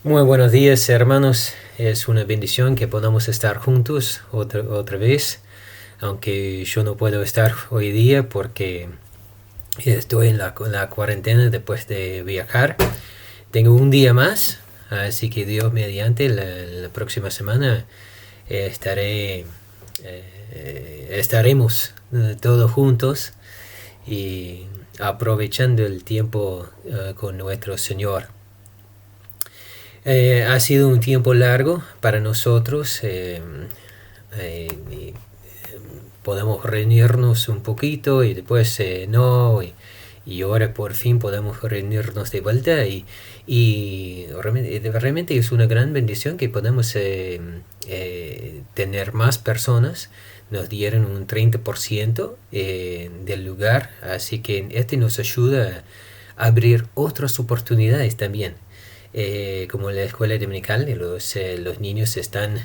Muy buenos días, hermanos. Es una bendición que podamos estar juntos otra vez, aunque yo no puedo estar hoy día porque estoy en la cuarentena después de viajar. Tengo un día más, así que Dios mediante la próxima semana estaré, estaremos todos juntos y aprovechando el tiempo con nuestro Señor. Ha sido un tiempo largo para nosotros. Y podemos reunirnos un poquito y después no. Y ahora por fin podemos reunirnos de vuelta. Y realmente es una gran bendición que podemos tener más personas. Nos dieron un 30% del lugar. Así que este nos ayuda a abrir otras oportunidades también. Como en la escuela dominical, los niños están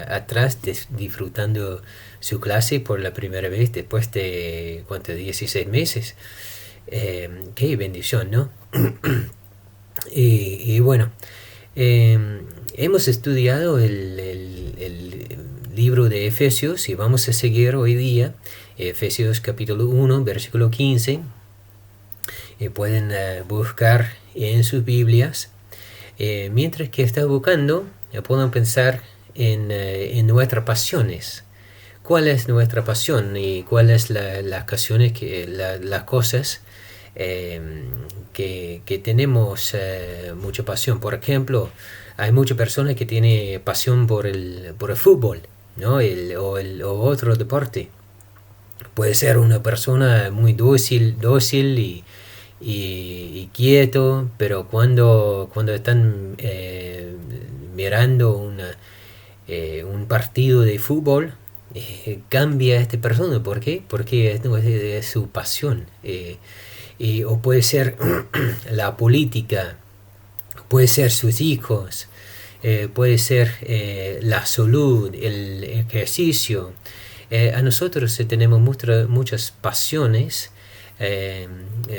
atrás disfrutando su clase por la primera vez después de 16 meses. Qué bendición, ¿no? Y bueno, eh, hemos estudiado el libro de Efesios y vamos a seguir hoy día Efesios capítulo 1, versículo 15. Pueden buscar en sus Biblias. Mientras que está buscando, puedo pensar en nuestras pasiones. ¿Cuál es nuestra pasión y cuáles las ocasiones, las cosas que tenemos mucha pasión? Por ejemplo, hay muchas personas que tienen pasión por el fútbol, ¿no? O otro deporte. Puede ser una persona muy dócil y quieto, pero cuando están mirando un partido de fútbol, cambia a esta persona. ¿Por qué? Porque es su pasión. O puede ser la política, puede ser sus hijos, puede ser la salud, el ejercicio. A nosotros tenemos muchas pasiones.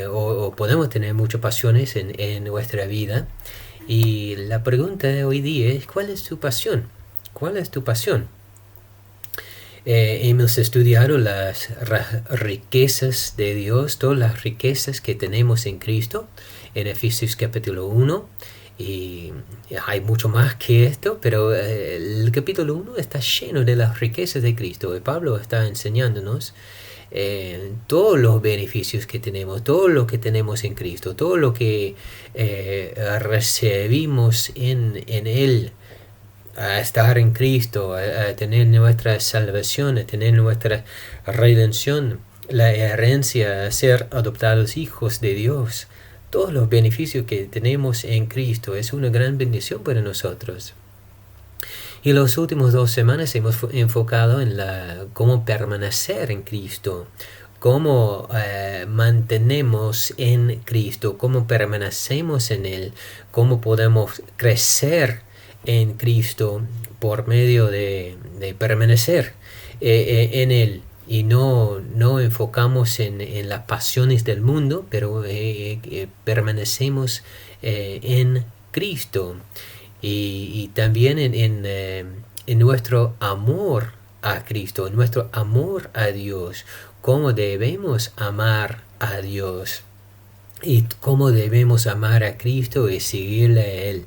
O podemos tener muchas pasiones en nuestra vida. Y la pregunta de hoy día es: ¿cuál es tu pasión? ¿Cuál es tu pasión? Hemos estudiado las riquezas de Dios, todas las riquezas que tenemos en Cristo, en Efesios capítulo 1. Y hay mucho más que esto, pero el capítulo 1 está lleno de las riquezas de Cristo. Y Pablo está enseñándonos todos los beneficios que tenemos, todo lo que tenemos en Cristo, todo lo que recibimos en Él, a estar en Cristo, a tener nuestra salvación, a tener nuestra redención, la herencia, a ser adoptados hijos de Dios. Todos los beneficios que tenemos en Cristo es una gran bendición para nosotros. Y las últimas 2 semanas hemos enfocado en cómo permanecer en Cristo, cómo mantenemos en Cristo, cómo permanecemos en Él, cómo podemos crecer en Cristo por medio de permanecer en Él. Y no enfocamos en las pasiones del mundo, pero permanecemos en Cristo. Y también en nuestro amor a Cristo, en nuestro amor a Dios, cómo debemos amar a Dios y cómo debemos amar a Cristo y seguirle a Él.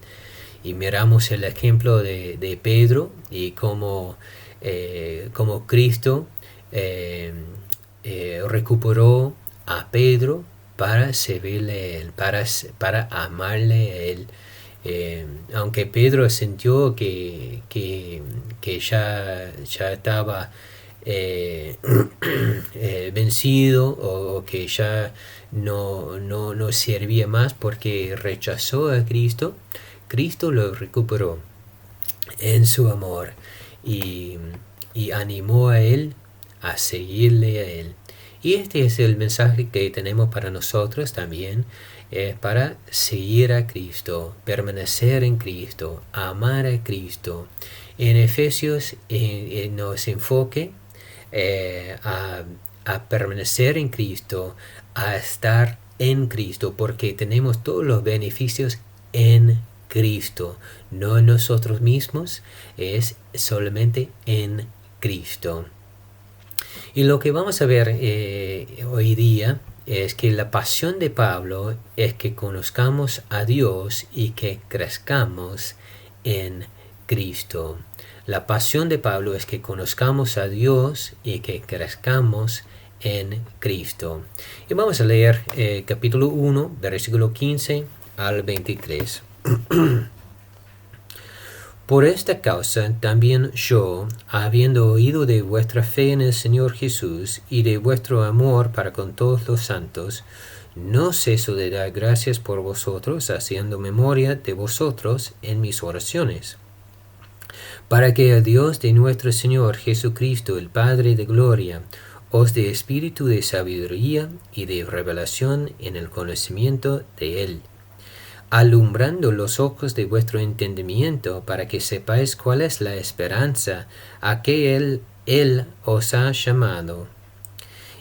Y miramos el ejemplo de Pedro y cómo Cristo recuperó a Pedro para servirle a Él, para amarle a Él. Aunque Pedro sintió que ya estaba vencido, o que ya no servía más porque rechazó a Cristo, Cristo lo recuperó en su amor y animó a él a seguirle a él. Y este es el mensaje que tenemos para nosotros también. Para seguir a Cristo, permanecer en Cristo, amar a Cristo. En Efesios nos enfoque a permanecer en Cristo, a estar en Cristo, porque tenemos todos los beneficios en Cristo, no en nosotros mismos, es solamente en Cristo. Y lo que vamos a ver hoy día es que la pasión de Pablo es que conozcamos a Dios y que crezcamos en Cristo. La pasión de Pablo es que conozcamos a Dios y que crezcamos en Cristo. Y vamos a leer capítulo 1, versículo 15 al 23. Por esta causa también yo, habiendo oído de vuestra fe en el Señor Jesús y de vuestro amor para con todos los santos, no ceso de dar gracias por vosotros, haciendo memoria de vosotros en mis oraciones, para que el Dios de nuestro Señor Jesucristo, el Padre de gloria, os dé espíritu de sabiduría y de revelación en el conocimiento de Él, alumbrando los ojos de vuestro entendimiento, para que sepáis cuál es la esperanza a que Él os ha llamado,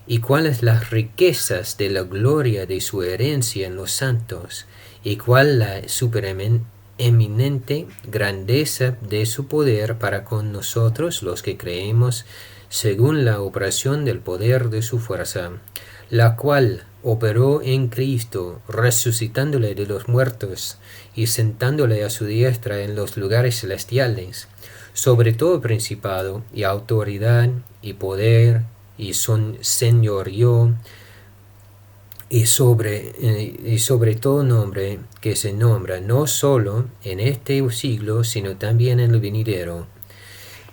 y cuáles las riquezas de la gloria de su herencia en los santos, y cuál la supereminente grandeza de su poder para con nosotros los que creemos, según la operación del poder de su fuerza, la cual operó en Cristo, resucitándole de los muertos y sentándole a su diestra en los lugares celestiales, sobre todo principado y autoridad y poder y señorío y sobre todo nombre que se nombra no solo en este siglo, sino también en el venidero.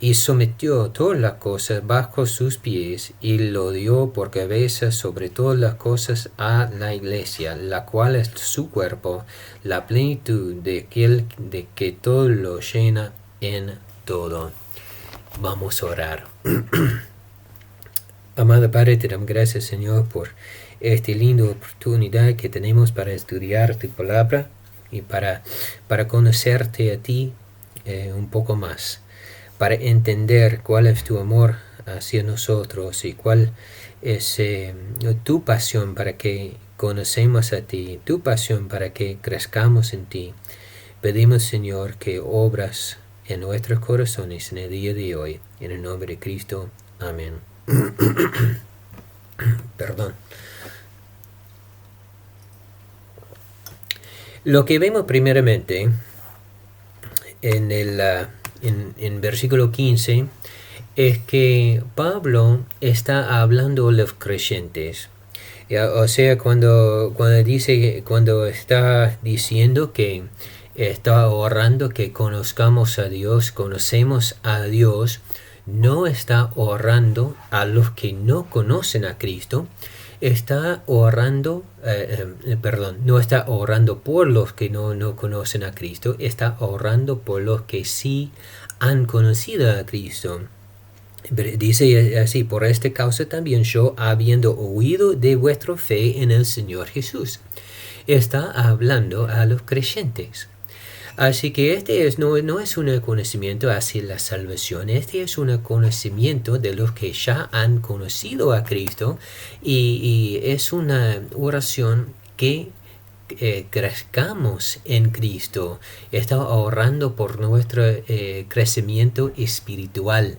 Y sometió todas las cosas bajo sus pies, y lo dio por cabeza sobre todas las cosas a la iglesia, la cual es su cuerpo, la plenitud de que todo lo llena en todo. Vamos a orar. Amado Padre, te damos gracias, Señor, por esta linda oportunidad que tenemos para estudiar tu palabra y para conocerte a ti un poco más, para entender cuál es tu amor hacia nosotros y cuál es tu pasión para que conocemos a ti, tu pasión para que crezcamos en ti. Pedimos, Señor, que obras en nuestros corazones en el día de hoy. En el nombre de Cristo. Amén. Perdón. Lo que vemos primeramente en versículo 15 es que Pablo está hablando a los creyentes. O sea, cuando está diciendo que está orando que conozcamos a Dios, conocemos a Dios, no está orando a los que no conocen a Cristo, está orando, no está orando por los que no conocen a Cristo, está orando por los que sí han conocido a Cristo. Dice así: por esta causa también yo, habiendo oído de vuestra fe en el Señor Jesús. Está hablando a los creyentes. Así que no es un conocimiento hacia la salvación, es un conocimiento de los que ya han conocido a Cristo, y es una oración que crezcamos en Cristo. Está orando por nuestro crecimiento espiritual.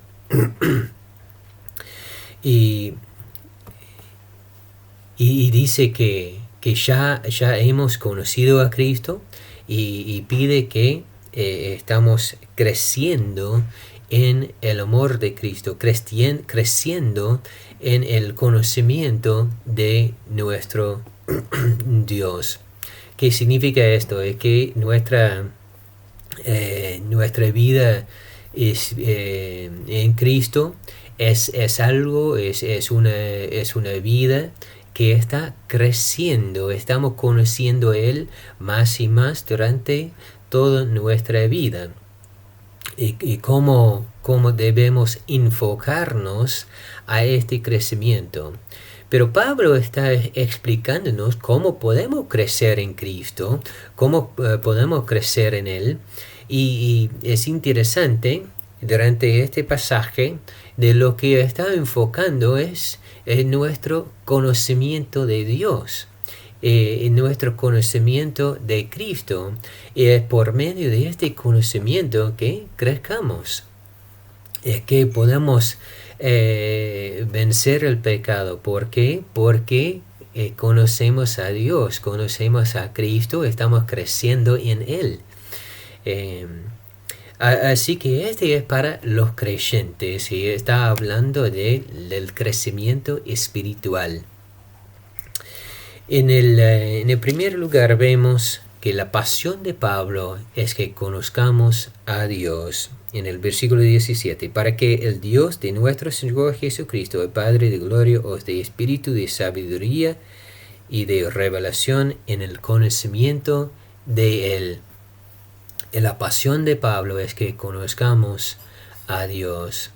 y dice que ya hemos conocido a Cristo, y pide que estamos creciendo en el amor de Cristo, creciendo en el conocimiento de nuestro Dios. ¿Qué significa esto? Es que nuestra vida en Cristo es una vida que está creciendo. Estamos conociendo a Él más y más durante toda nuestra vida. Y cómo debemos enfocarnos a este crecimiento. Pero Pablo está explicándonos cómo podemos crecer en Cristo, cómo podemos crecer en Él. Y es interesante, durante este pasaje, de lo que está enfocando es nuestro conocimiento de Dios. en nuestro conocimiento de Cristo. Y es por medio de este conocimiento que crezcamos, que podamos vencer el pecado. ¿Por qué? Porque conocemos a Dios, conocemos a Cristo, estamos creciendo en Él. Así que este es para los creyentes y está hablando del crecimiento espiritual. En el primer lugar vemos que la pasión de Pablo es que conozcamos a Dios. En el versículo 17, para que el Dios de nuestro Señor Jesucristo, el Padre de gloria, os dé espíritu de sabiduría y de revelación en el conocimiento de Él. La pasión de Pablo es que conozcamos a Dios.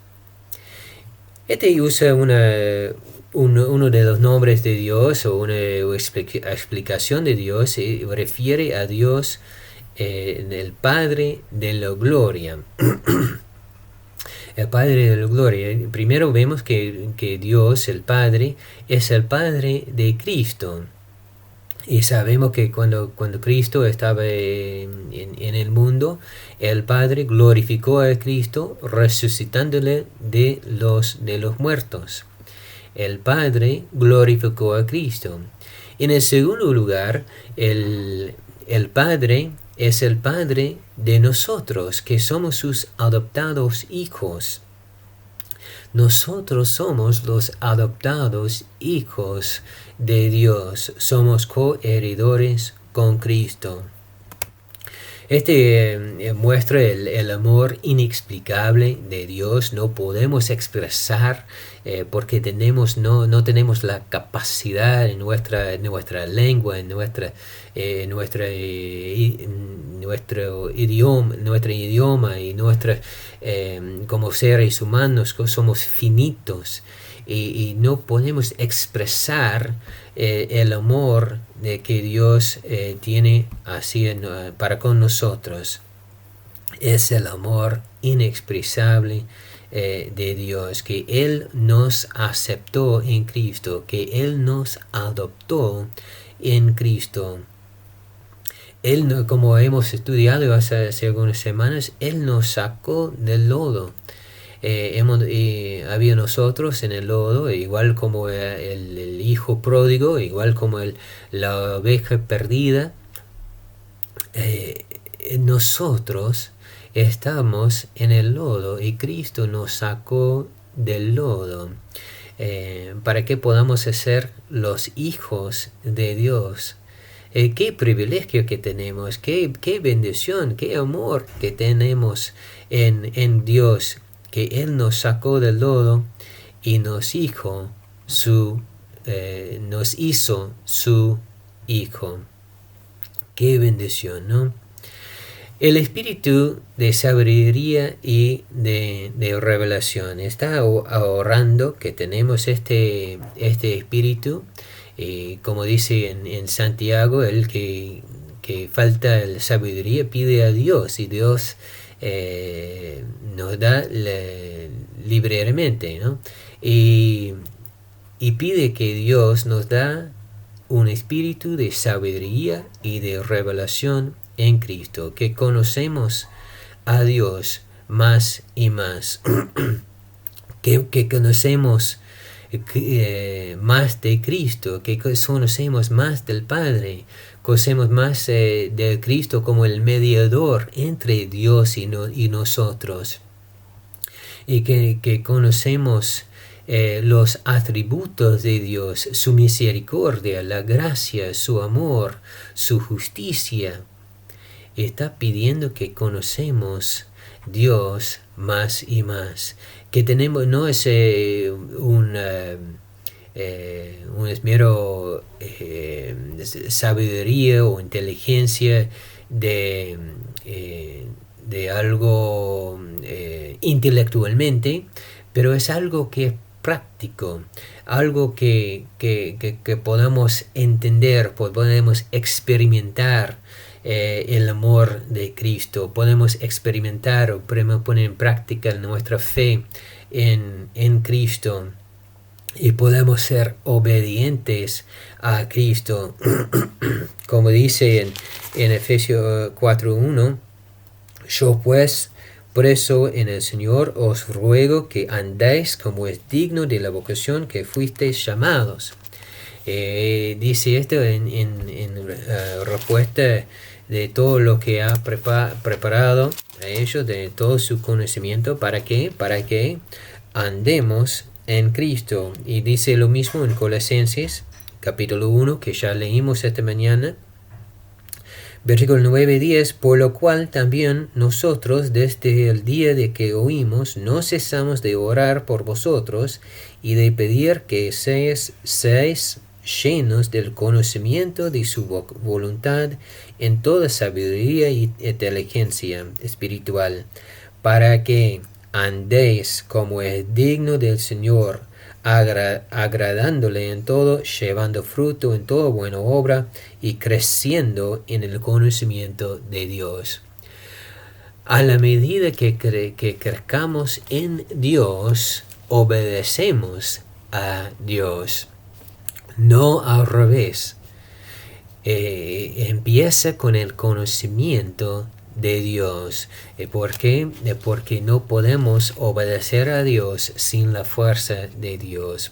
Este usa uno de los nombres de Dios o una explicación de Dios, se refiere a Dios, el Padre de la gloria. El Padre de la gloria. Primero vemos que Dios, el Padre, es el Padre de Cristo. Y sabemos que cuando Cristo estaba en el mundo, el Padre glorificó a Cristo resucitándole de los muertos. El Padre glorificó a Cristo. En el segundo lugar, el Padre es el Padre de nosotros, que somos sus adoptados hijos. Nosotros somos los adoptados hijos de Dios. Somos coheredores con Cristo. Este muestra el amor inexplicable de Dios. No podemos expresar porque no tenemos la capacidad en nuestra lengua, en nuestro idioma y como seres humanos somos finitos y no podemos expresar el amor de que Dios tiene así para con nosotros. Es el amor inexpresable de Dios, que Él nos aceptó en Cristo, que Él nos adoptó en Cristo. Él, como hemos estudiado hace algunas semanas, Él nos sacó del lodo. Había nosotros en el lodo, igual como el hijo pródigo, igual como la oveja perdida. Nosotros estamos en el lodo y Cristo nos sacó del lodo para que podamos ser los hijos de Dios. Qué privilegio que tenemos, qué bendición, qué amor que tenemos en Dios, que Él nos sacó del lodo y nos hizo su hijo. Qué bendición, ¿no? El espíritu de sabiduría y de revelación. Está ahorrando que tenemos este espíritu. Como dice en Santiago, el que falta la sabiduría pide a Dios y Dios nos da libremente, ¿no? Y pide que Dios nos da un espíritu de sabiduría y de revelación en Cristo, que conocemos a Dios más y más, que conocemos más de Cristo, que conocemos más del Padre, conocemos más de Cristo como el mediador entre Dios y nosotros, y que conocemos los atributos de Dios, su misericordia, la gracia, su amor, su justicia. Está pidiendo que conocemos Dios más y más, que tenemos, no es un mero sabiduría o inteligencia de algo intelectualmente, pero es algo que es práctico, algo que podamos entender, podemos experimentar. El amor de Cristo, podemos experimentar o podemos poner en práctica nuestra fe en Cristo. y podemos ser obedientes a Cristo. Como dice en Efesios 4:1, yo pues, preso en el Señor, os ruego que andéis como es digno de la vocación que fuisteis llamados. Dice esto en respuesta de todo lo que ha preparado a ellos, de todo su conocimiento. ¿Para qué? Para que andemos en Cristo. Y dice lo mismo en Colosenses capítulo 1, que ya leímos esta mañana. Versículo 9 y 10, por lo cual también nosotros desde el día de que oímos no cesamos de orar por vosotros y de pedir que seáis llenos del conocimiento de su voluntad en toda sabiduría y inteligencia espiritual, para que andéis como es digno del Señor, agradándole en todo, llevando fruto en toda buena obra y creciendo en el conocimiento de Dios. A la medida que crezcamos en Dios, obedecemos a Dios. No al revés. Empieza con el conocimiento de Dios. ¿Por qué? Porque no podemos obedecer a Dios sin la fuerza de Dios.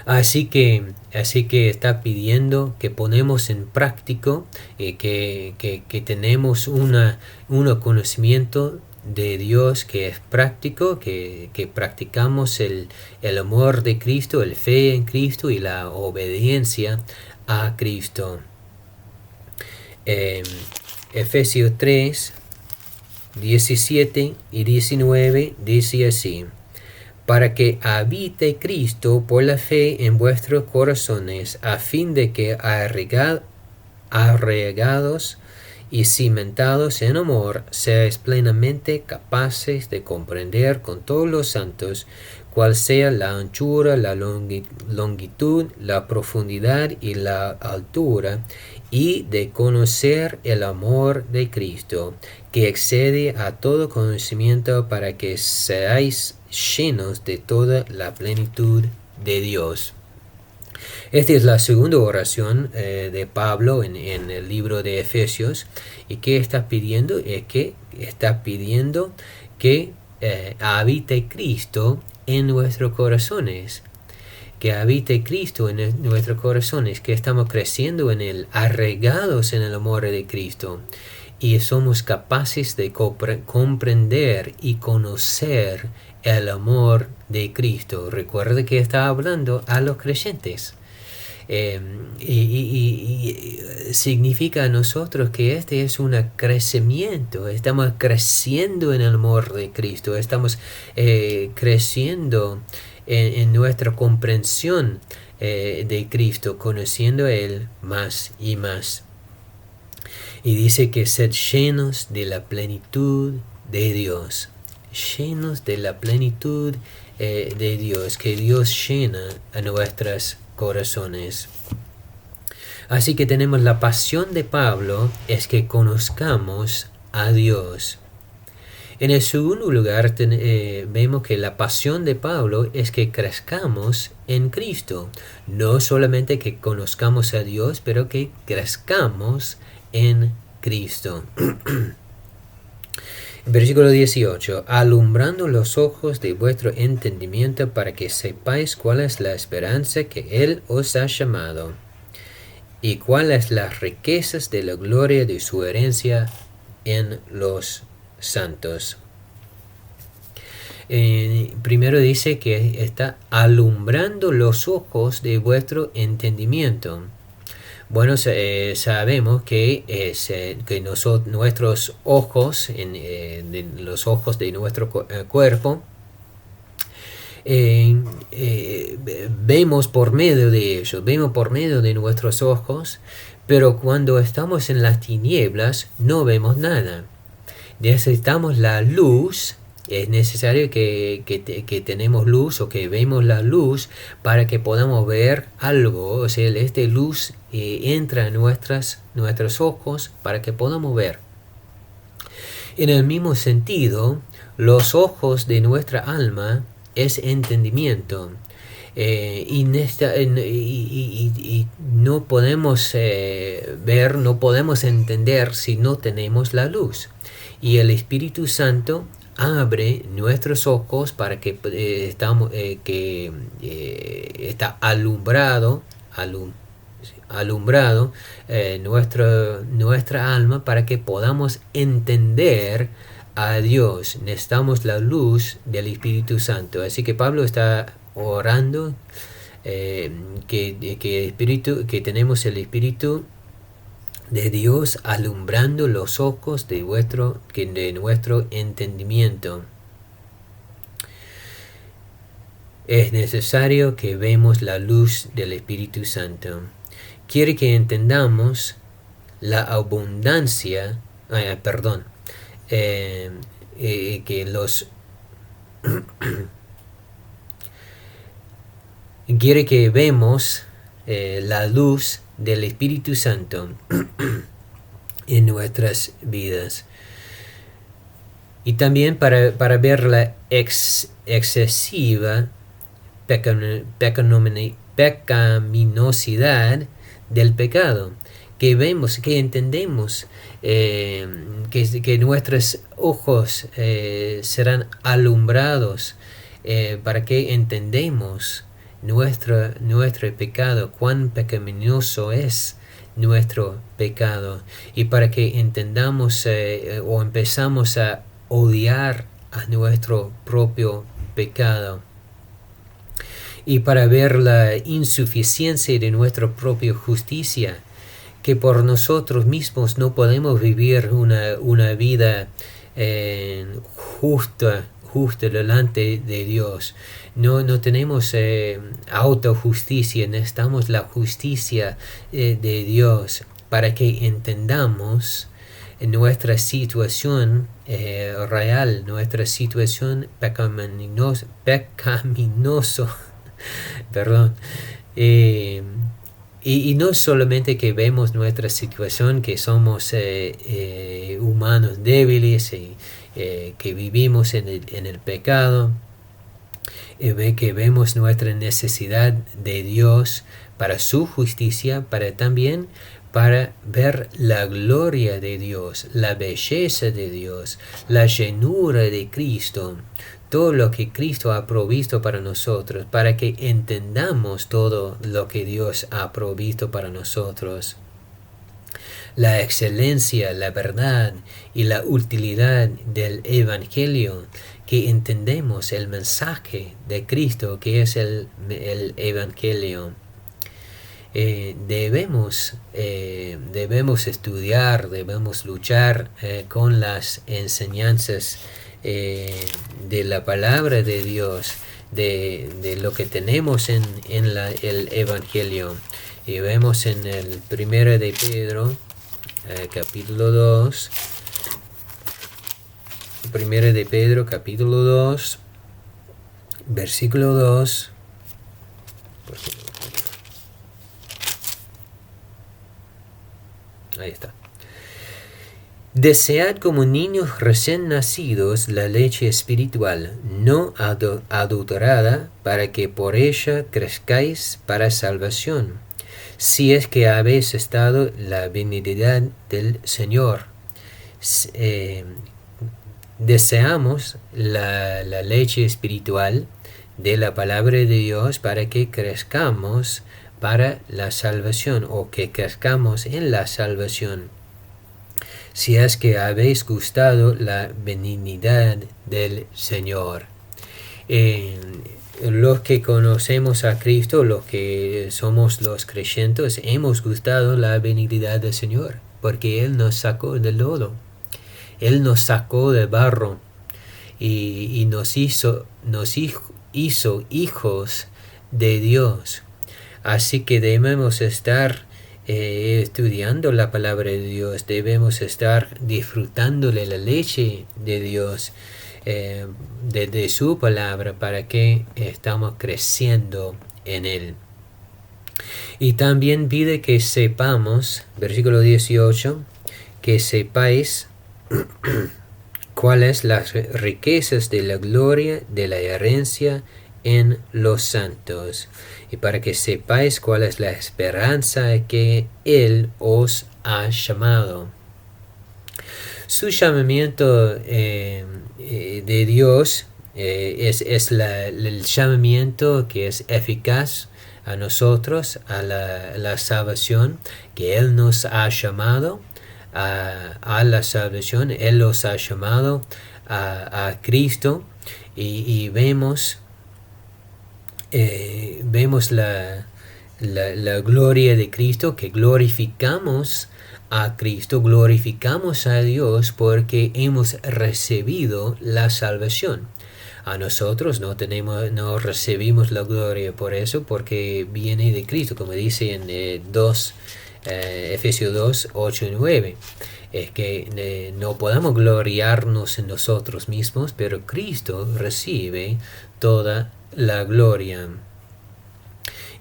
Así que está pidiendo que ponemos en práctica, que tenemos un conocimiento de Dios que es práctico, que practicamos el amor de Cristo, el fe en Cristo y la obediencia a Cristo. Efesios 3, 17 y 19 dice así: para que habite Cristo por la fe en vuestros corazones, a fin de que arraigados y cimentados en amor, seáis plenamente capaces de comprender con todos los santos cuál sea la anchura, la longitud, la profundidad y la altura, y de conocer el amor de Cristo, que excede a todo conocimiento, para que seáis llenos de toda la plenitud de Dios. Esta es la segunda oración de Pablo en el libro de Efesios. ¿Y qué está pidiendo? Es que está pidiendo que habite Cristo en nuestros corazones. Que habite Cristo en nuestros corazones, que estamos creciendo en Él, arraigados en el amor de Cristo. Y somos capaces de comprender y conocer el amor de Cristo. Recuerda que está hablando a los creyentes. Y significa a nosotros que este es un crecimiento. Estamos creciendo en el amor de Cristo. Estamos creciendo en nuestra comprensión de Cristo, conociendo a Él más y más. Y dice que sed llenos de la plenitud de Dios. Llenos de la plenitud de Dios, que Dios llena a nuestros corazones. Así que tenemos la pasión de Pablo, es que conozcamos a Dios. En el segundo lugar vemos que la pasión de Pablo es que crezcamos en Cristo. No solamente que conozcamos a Dios, pero que crezcamos en Cristo. Versículo 18. Alumbrando los ojos de vuestro entendimiento, para que sepáis cuál es la esperanza que Él os ha llamado, y cuáles las riquezas de la gloria de su herencia en los santos. Primero dice que está alumbrando los ojos de vuestro entendimiento. Bueno, sabemos que nuestros ojos, los ojos de nuestro cuerpo, vemos por medio de ellos, vemos por medio de nuestros ojos, pero cuando estamos en las tinieblas no vemos nada. Necesitamos la luz. Es necesario que tenemos luz, o que vemos la luz, para que podamos ver algo. O sea, esta luz entra en nuestros ojos para que podamos ver. En el mismo sentido, los ojos de nuestra alma es entendimiento. Y no podemos ver, no podemos entender si no tenemos la luz. Y el Espíritu Santo abre nuestros ojos para que está alumbrado nuestra alma para que podamos entender a Dios. Necesitamos la luz del Espíritu Santo. Así que Pablo está orando que tenemos el Espíritu de Dios alumbrando los ojos de nuestro entendimiento. Es necesario que vemos la luz del Espíritu Santo. Quiere que entendamos la abundancia, que los quiere que vemos la luz del Espíritu Santo en nuestras vidas. Y también para ver la excesiva pecaminosidad del pecado. Que vemos, que entendemos que nuestros ojos serán alumbrados para que entendemos nuestro pecado, cuán pecaminoso es nuestro pecado, y para que entendamos o empezamos a odiar a nuestro propio pecado, y para ver la insuficiencia de nuestra propia justicia, que por nosotros mismos no podemos vivir una vida justa delante de Dios. No tenemos autojusticia, necesitamos la justicia de Dios para que entendamos nuestra situación real, nuestra situación pecaminoso, perdón. Y no solamente que vemos nuestra situación, que somos humanos débiles y que vivimos en el pecado, que vemos nuestra necesidad de Dios para su justicia, también para ver la gloria de Dios, la belleza de Dios, la llenura de Cristo, todo lo que Cristo ha provisto para nosotros, para que entendamos todo lo que Dios ha provisto para nosotros. La excelencia, la verdad y la utilidad del Evangelio, que entendemos el mensaje de Cristo, que es el Evangelio. Debemos estudiar, debemos luchar con las enseñanzas de la palabra de Dios, de lo que tenemos en el Evangelio. Y vemos en el 1 de Pedro, capítulo 2, 1 de Pedro, capítulo 2, versículo 2. Ahí está. Desead como niños recién nacidos la leche espiritual, no adulterada, para que por ella crezcáis para salvación, si es que habéis estado la benignidad del Señor. Deseamos la leche espiritual de la palabra de Dios para que crezcamos para la salvación, o que crezcamos en la salvación, si es que habéis gustado la benignidad del Señor. Los que conocemos a Cristo, los que somos los creyentes, hemos gustado la benignidad del Señor, porque Él nos sacó del lodo, Él nos sacó del barro y nos hizo hijos de Dios. Así que debemos estar estudiando la palabra de Dios, debemos estar disfrutándole la leche de Dios, de su palabra, para que estamos creciendo en Él. Y también pide que sepamos, versículo 18, que sepáis cuáles las riquezas de la gloria de la herencia en los santos, y para que sepáis cuál es la esperanza que Él os ha llamado. Su llamamiento de Dios es el llamamiento que es eficaz a nosotros, a la salvación, que Él nos ha llamado a la salvación. Él los ha llamado a Cristo, y vemos la gloria de Cristo, que glorificamos a Cristo, glorificamos a Dios porque hemos recibido la salvación. A nosotros no recibimos la gloria por eso, porque viene de Cristo, como dice en Efesios 2, 8 y 9. Es que no podemos gloriarnos en nosotros mismos, pero Cristo recibe toda la gloria.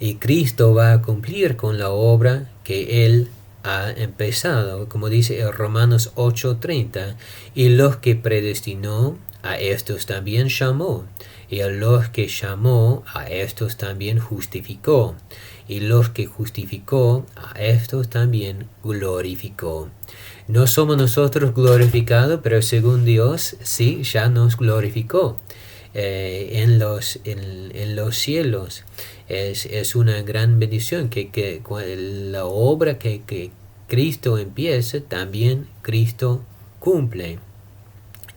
Y Cristo va a cumplir con la obra que Él ha empezado, como dice en Romanos 8:30, y los que predestinó, a estos también llamó, y a los que llamó, a estos también justificó, y los que justificó, a estos también glorificó. No somos nosotros glorificados, pero según Dios sí ya nos glorificó en los cielos. Es una gran bendición que la obra que Cristo empieza, también Cristo cumple.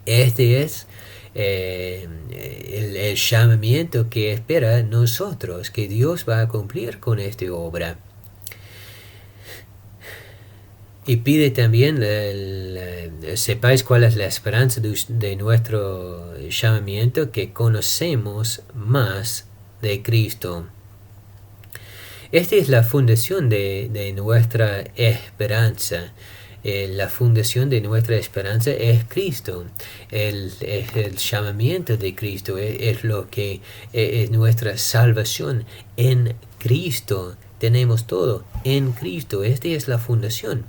Este es el llamamiento que espera nosotros, que Dios va a cumplir con esta obra. Y pide también, sepáis cuál es la esperanza de nuestro llamamiento, que conocemos más de Cristo. Esta es la fundación de nuestra esperanza. La fundación de nuestra esperanza es Cristo. El llamamiento de Cristo es lo que es nuestra salvación. En Cristo tenemos todo. En Cristo. Esta es la fundación.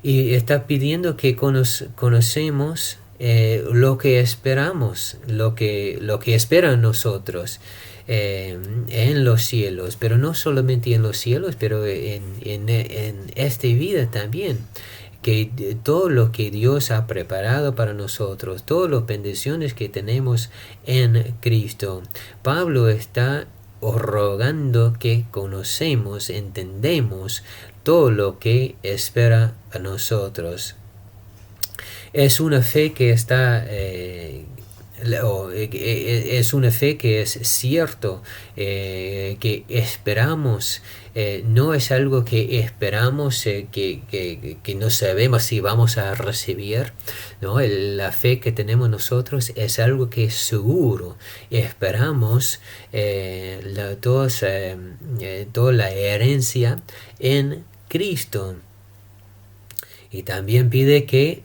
Y está pidiendo que conocemos lo que esperamos, lo que esperan nosotros en los cielos, pero no solamente en los cielos, pero en esta vida también. Que todo lo que Dios ha preparado para nosotros, todas las bendiciones que tenemos en Cristo. Pablo está rogando que conocemos, entendemos todo lo que espera a nosotros. Es una fe que está es una fe que es cierto, que esperamos, no es algo que esperamos, que no sabemos si vamos a recibir, ¿no? La fe que tenemos nosotros es algo que es seguro. Esperamos toda la herencia en Cristo. Y también pide que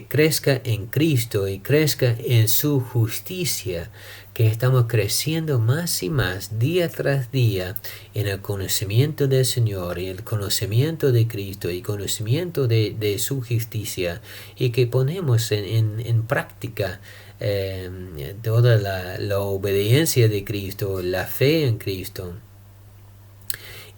crezca en Cristo y crezca en su justicia, que estamos creciendo más y más día tras día en el conocimiento del Señor y el conocimiento de Cristo y conocimiento de su justicia, y que ponemos en práctica toda la obediencia de Cristo, la fe en Cristo.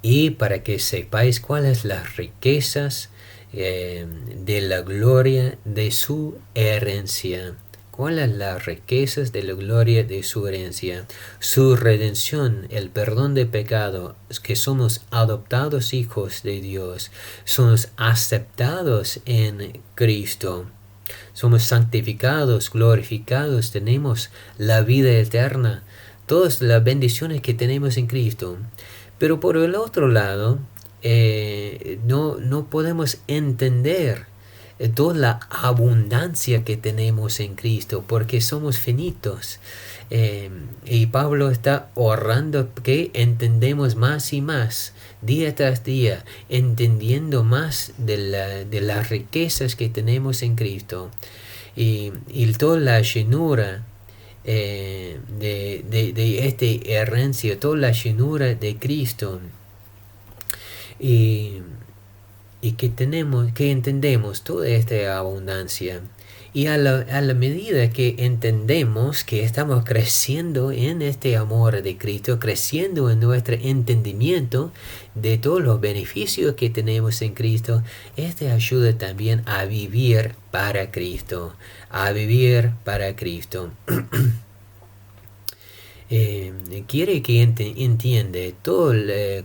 Y para que sepáis cuáles las riquezas de la gloria de su herencia. ¿Cuáles las riquezas de la gloria de su herencia? Su redención, el perdón de pecado, que somos adoptados hijos de Dios, somos aceptados en Cristo, somos santificados, glorificados, tenemos la vida eterna, todas las bendiciones que tenemos en Cristo. Pero por el otro lado, no podemos entender toda la abundancia que tenemos en Cristo, porque somos finitos. Y Pablo está orando que entendemos más y más, día tras día, entendiendo más de las riquezas que tenemos en Cristo. Y toda la llenura de esta herencia, toda la llenura de Cristo. Y y que entendemos toda esta abundancia. Y a la medida que entendemos que estamos creciendo en este amor de Cristo, creciendo en nuestro entendimiento de todos los beneficios que tenemos en Cristo, este ayuda también a vivir para Cristo, a vivir para Cristo. Quiere que entiende todo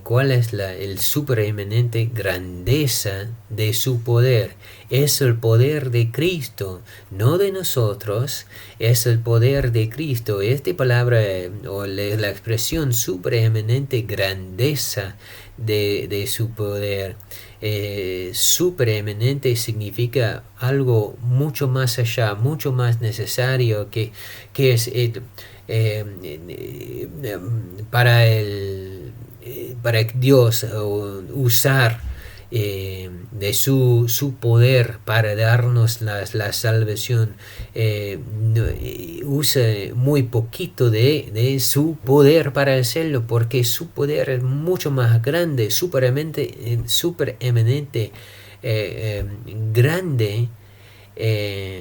cuál es el supereminente grandeza de su poder. Es el poder de Cristo, no de nosotros, es el poder de Cristo. Esta palabra o la expresión supereminente grandeza de su poder. Supereminente significa algo mucho más allá, mucho más necesario que es para Dios usar de su poder para darnos la salvación. Usa muy poquito de su poder para hacerlo, porque su poder es mucho más grande, supereminente grande,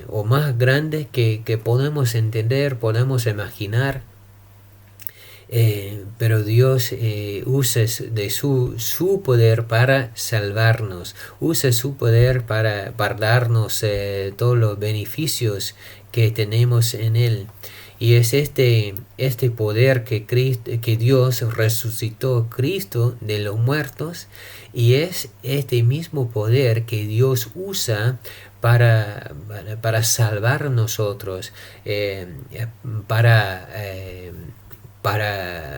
o más grande que podemos entender, podemos imaginar. Pero Dios usa de su poder para salvarnos, usa su poder para darnos todos los beneficios que tenemos en Él. Y es este poder que Dios resucitó Cristo de los muertos, y es este mismo poder que Dios usa para salvar a nosotros, para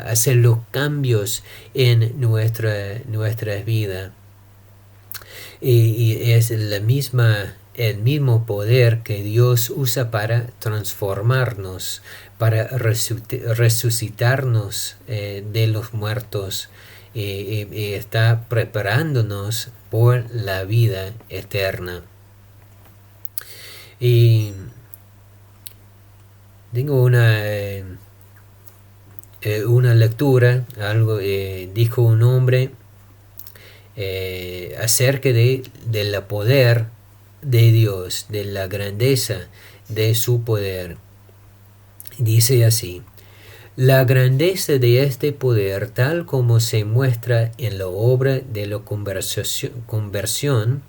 hacer los cambios en nuestra vida. Y es el mismo poder que Dios usa para transformarnos, para resucitarnos de los muertos, y está preparándonos por la vida eterna. Y tengo una lectura, dijo un hombre acerca del poder de Dios, de la grandeza de su poder. Dice así: la grandeza de este poder, tal como se muestra en la obra de la conversión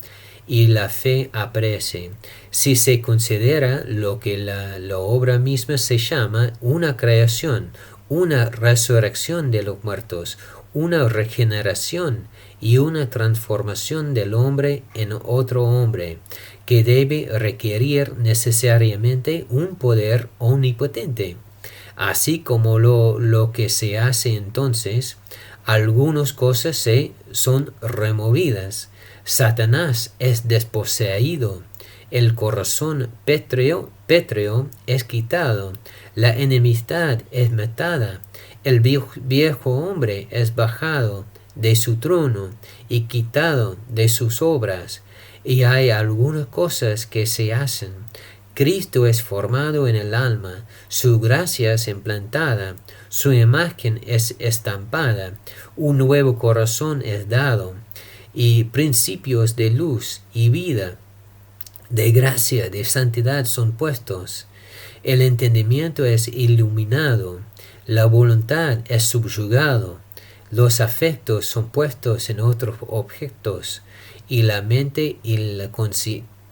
y la fe aparece, si se considera lo que la obra misma se llama una creación, una resurrección de los muertos, una regeneración y una transformación del hombre en otro hombre, que debe requerir necesariamente un poder omnipotente. Así como lo que se hace entonces, algunas cosas son removidas, Satanás es desposeído, el corazón pétreo es quitado, la enemistad es matada, el viejo hombre es bajado de su trono y quitado de sus obras, y hay algunas cosas que se hacen. Cristo es formado en el alma, su gracia es implantada, su imagen es estampada, un nuevo corazón es dado, y principios de luz y vida, de gracia, de santidad son puestos. El entendimiento es iluminado, la voluntad es subyugado, los afectos son puestos en otros objetos, y la mente y la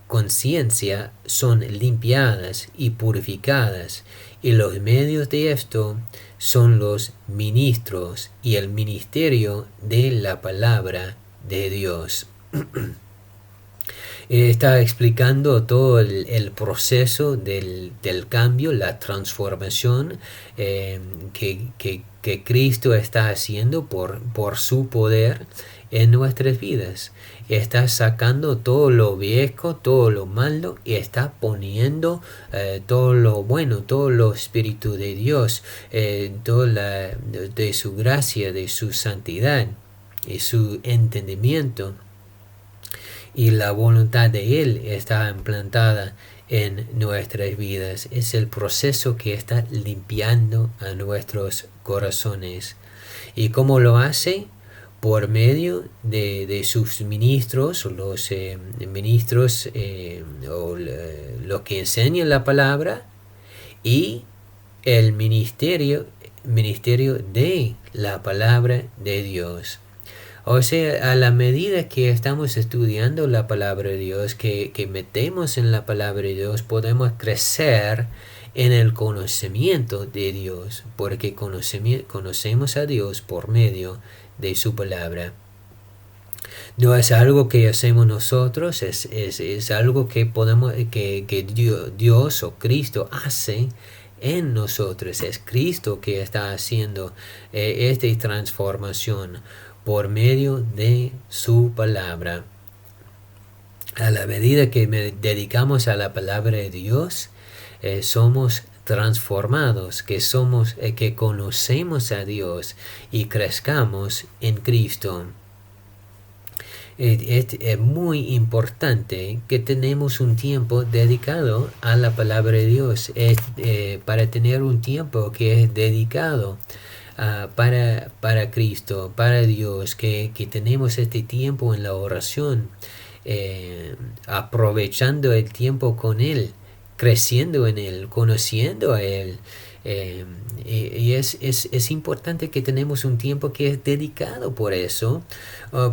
conciencia son limpiadas y purificadas, y los medios de esto son los ministros y el ministerio de la palabra de Dios. Está explicando todo el proceso del cambio, la transformación que Cristo está haciendo por su poder en nuestras vidas. Está sacando todo lo viejo, todo lo malo, y está poniendo todo lo bueno, todo lo espíritu de Dios, todo de su gracia, de su santidad y su entendimiento. Y la voluntad de Él está implantada en nuestras vidas. Es el proceso que está limpiando a nuestros corazones. ¿Y cómo lo hace? por medio de sus ministros, los ministros los que enseñan la palabra, y el ministerio de la palabra de Dios. O sea, a la medida que estamos estudiando la palabra de Dios, que metemos en la palabra de Dios, podemos crecer en el conocimiento de Dios, porque conocemos a Dios por medio de su palabra. No es algo que hacemos nosotros, es algo que Dios o Cristo hace en nosotros. Es Cristo que está haciendo esta transformación por medio de su palabra. A la medida que dedicamos a la palabra de Dios, somos transformados, que conocemos a Dios y crezcamos en Cristo. Es muy importante que tenemos un tiempo dedicado a la palabra de Dios, para tener un tiempo que es dedicado para Cristo, para Dios, que tenemos este tiempo en la oración, aprovechando el tiempo con Él, creciendo en Él, conociendo a Él. Y es importante que tenemos un tiempo que es dedicado por eso,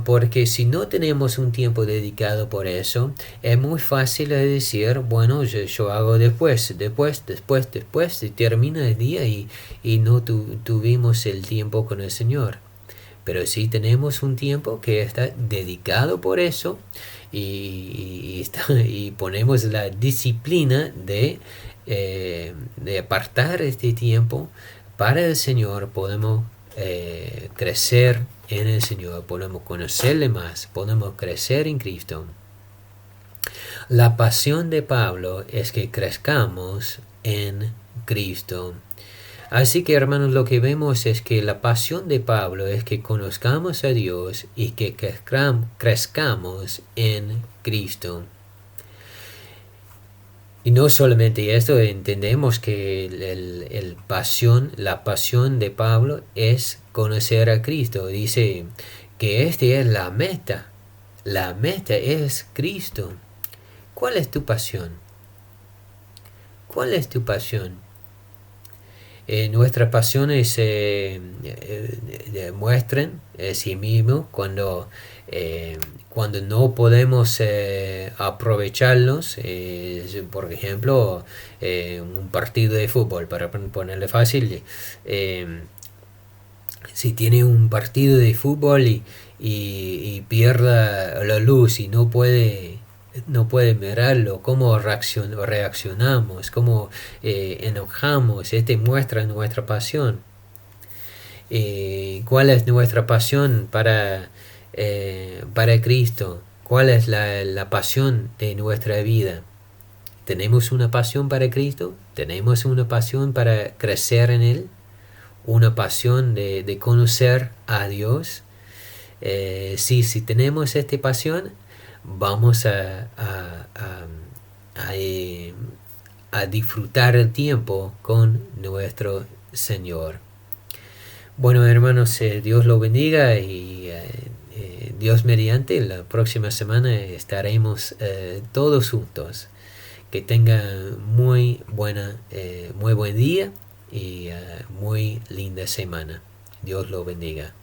porque si no tenemos un tiempo dedicado por eso, es muy fácil decir, bueno, yo hago después, y termina el día y no tuvimos el tiempo con el Señor. Pero si tenemos un tiempo que está dedicado por eso, y ponemos la disciplina de apartar este tiempo para el Señor, podemos crecer en el Señor, podemos conocerle más, podemos crecer en Cristo. La pasión de Pablo es que crezcamos en Cristo. Así que, hermanos, lo que vemos es que la pasión de Pablo es que conozcamos a Dios y que crezcamos en Cristo. Y no solamente esto, entendemos que la pasión de Pablo es conocer a Cristo. Dice que esta es la meta. La meta es Cristo. ¿Cuál es tu pasión? ¿Cuál es tu pasión? Nuestras pasiones se demuestran sí mismo cuando no podemos aprovecharlos. Por ejemplo, un partido de fútbol, para ponerle fácil, si tiene un partido de fútbol y pierda la luz y no puede mirarlo, cómo reaccionamos, cómo enojamos. Muestra nuestra pasión. ¿Cuál es nuestra pasión para Cristo? ¿Cuál es la pasión de nuestra vida? ¿Tenemos una pasión para Cristo? ¿Tenemos una pasión para crecer en Él? ¿Una pasión de conocer a Dios? Si tenemos esta pasión, vamos a disfrutar el tiempo con nuestro Señor. Bueno, hermanos, Dios lo bendiga, y Dios mediante, la próxima semana estaremos todos juntos. Que tengan muy buen día y muy linda semana. Dios lo bendiga.